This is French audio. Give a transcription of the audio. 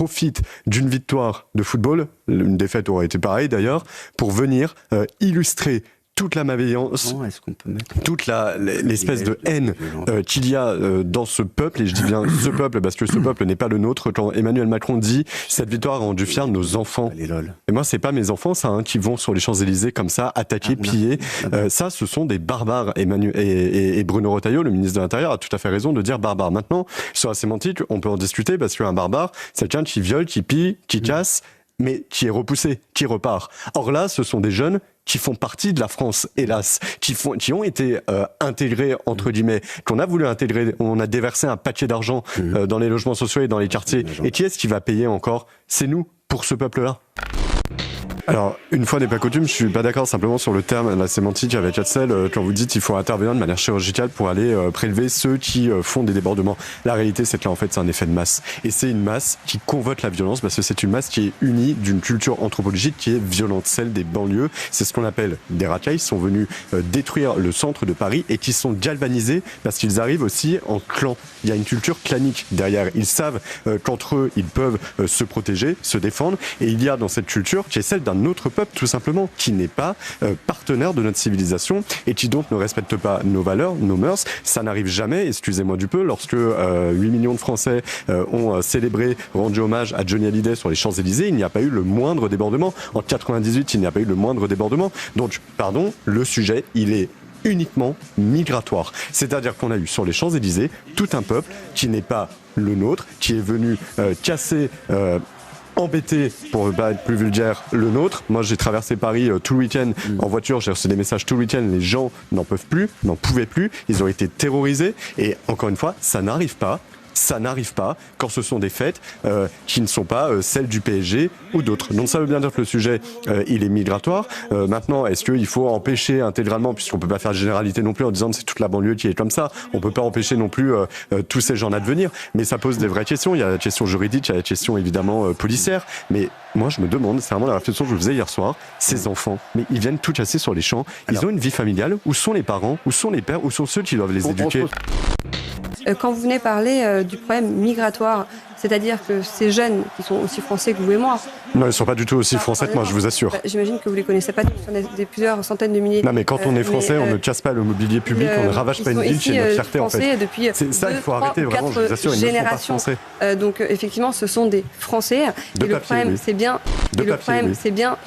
profitent d'une victoire de football, une défaite aurait été pareille d'ailleurs, pour venir illustrer toute la malveillance, toute l'espèce de haine qu'il y a dans ce peuple, et je dis bien ce peuple parce que ce peuple n'est pas le nôtre. Quand Emmanuel Macron dit « cette victoire a rendu fiers nos enfants », et moi c'est pas mes enfants ça, qui vont sur les Champs-Élysées comme ça, attaquer, piller, ça ce sont des barbares. Et Bruno Retailleau, le ministre de l'Intérieur, a tout à fait raison de dire barbare. Maintenant, sur la sémantique, on peut en discuter parce qu'un barbare, c'est quelqu'un qui viole, qui pille, qui casse, mais qui est repoussé, qui repart. Or là, ce sont des jeunes qui font partie de la France, hélas, qui ont été intégrés, entre guillemets, qu'on a voulu intégrer, on a déversé un paquet d'argent dans les logements sociaux et dans les quartiers. Et qui est-ce qui va payer encore? C'est nous, pour ce peuple-là. Alors, une fois n'est pas coutume, je suis pas d'accord simplement sur le terme, la sémantique avec Hetzel, quand vous dites qu'il faut intervenir de manière chirurgicale pour aller prélever ceux qui font des débordements. La réalité, c'est que là, en fait, c'est un effet de masse. Et c'est une masse qui convoite la violence, parce que c'est une masse qui est unie d'une culture anthropologique qui est violente, celle des banlieues. C'est ce qu'on appelle des racailles, sont venus détruire le centre de Paris et qui sont galvanisés parce qu'ils arrivent aussi en clan. Il y a une culture clanique derrière. Ils savent qu'entre eux, ils peuvent se protéger, se défendre. Et il y a dans cette culture, qui est celle d'un autre peuple, tout simplement, qui n'est pas partenaire de notre civilisation et qui donc ne respecte pas nos valeurs, nos mœurs. Ça n'arrive jamais, excusez-moi du peu, lorsque 8 millions de Français ont célébré, rendu hommage à Johnny Hallyday sur les Champs-Élysées, il n'y a pas eu le moindre débordement. En 98, il n'y a pas eu le moindre débordement. Donc, pardon, le sujet, il est uniquement migratoire. C'est-à-dire qu'on a eu sur les Champs-Élysées tout un peuple qui n'est pas le nôtre, qui est venu casser... embêté, pour ne pas être plus vulgaire, le nôtre. Moi, j'ai traversé Paris tout le week-end en voiture, j'ai reçu des messages tout le week-end, les gens n'en peuvent plus, n'en pouvaient plus, ils ont été terrorisés, et encore une fois, ça n'arrive pas quand ce sont des fêtes qui ne sont pas celles du PSG ou d'autres. Donc ça veut bien dire que le sujet, il est migratoire. Maintenant, est-ce qu'il faut empêcher intégralement, puisqu'on peut pas faire de généralité non plus en disant que c'est toute la banlieue qui est comme ça, on peut pas empêcher non plus tous ces gens-là de venir, mais ça pose des vraies questions. Il y a la question juridique, il y a la question évidemment policière, mais moi je me demande, c'est vraiment la réflexion que je faisais hier soir, ces enfants, mais ils viennent tout casser sur les champs, ils ont une vie familiale, où sont les parents, où sont les pères, où sont ceux qui doivent les éduquer? Quand vous venez parler du problème migratoire, c'est-à-dire que ces jeunes qui sont aussi français que vous et moi... Non, ils ne sont pas du tout aussi français que moi, je vous assure. J'imagine que vous ne les connaissez pas tous, on a des plusieurs centaines de milliers. Non, mais quand on est français, on ne casse pas le mobilier public, on ne ravage pas une ville, c'est notre fierté en fait. C'est ça, il faut arrêter, vraiment, je vous assure, ils ne sont pas français. Donc effectivement, ce sont des Français. De et le problème, c'est bien... De papier, oui. C'est bien...